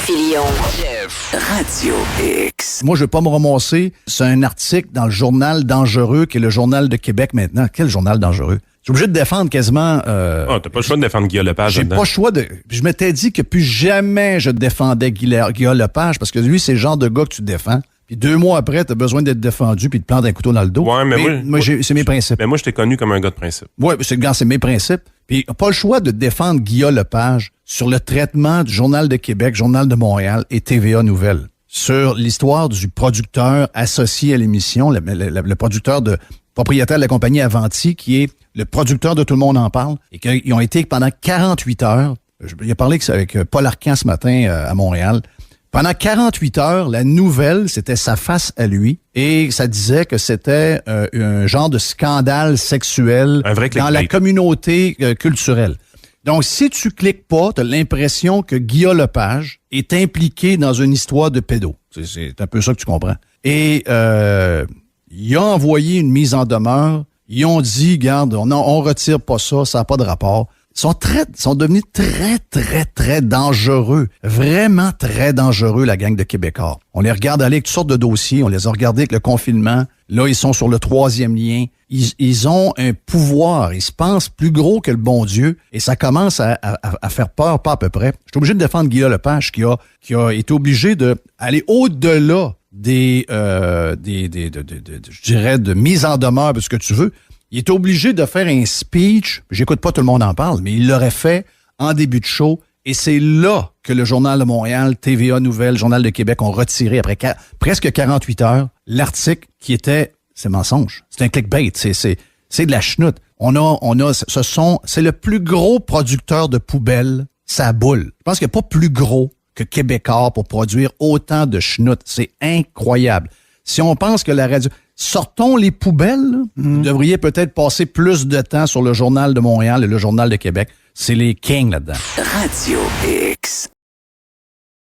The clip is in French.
Filion. Radio X. Moi, je ne veux pas me ramasser. C'est un article dans le Journal dangereux, qui est le Journal de Québec maintenant. Quel journal dangereux? Je suis obligé de défendre quasiment... t'as pas le choix de défendre Guillaume Lepage. J'ai pas le choix de... Je m'étais dit que plus jamais je défendais Guillaume Lepage, parce que lui, c'est le genre de gars que tu défends. Puis 2 mois après, t'as besoin d'être défendu puis de te planter un couteau dans le dos. Ouais, mais moi c'est mes principes. Mais moi, je t'ai connu comme un gars de principe. Oui, c'est mes principes. Puis pas le choix de défendre Guillaume Lepage sur le traitement du Journal de Québec, Journal de Montréal et TVA Nouvelles. Sur l'histoire du producteur associé à l'émission, le producteur propriétaire de la compagnie Avanti, qui est le producteur de Tout le monde en parle, et qu'ils ont été pendant 48 heures, il a parlé avec Paul Arcand ce matin à Montréal. Pendant 48 heures, la nouvelle, c'était sa face à lui, et ça disait que c'était un genre de scandale sexuel dans la communauté culturelle. Donc, si tu cliques pas, tu as l'impression que Guillaume Lepage est impliqué dans une histoire de pédo. C'est un peu ça que tu comprends. Et il a envoyé une mise en demeure. Ils ont dit, regarde, on retire pas ça, ça n'a pas de rapport. Ils sont devenus très, très, très dangereux. Vraiment très dangereux, la gang de Québécois. On les regarde aller avec toutes sortes de dossiers. On les a regardés avec le confinement. Là, ils sont sur le 3e lien. Ils ont un pouvoir. Ils se pensent plus gros que le bon Dieu. Et ça commence à faire peur, pas à peu près. Je suis obligé de défendre Guillaume Lepage qui a été obligé d'aller au-delà je dirais, de mise en demeure, de ce que tu veux. Il est obligé de faire un speech. J'écoute pas Tout le monde en parle, mais il l'aurait fait en début de show. Et c'est là que le Journal de Montréal, TVA Nouvelles, Journal de Québec ont retiré, après presque 48 heures, l'article qui était... C'est mensonge. C'est un clickbait. C'est de la chenoute. C'est le plus gros producteur de poubelles, ça boule. Je pense qu'il n'y a pas plus gros que Québécois pour produire autant de chenoute. C'est incroyable. Si on pense que la radio... Sortons les poubelles. Vous devriez peut-être passer plus de temps sur le Journal de Montréal et le Journal de Québec. C'est les kings là-dedans. Radio X.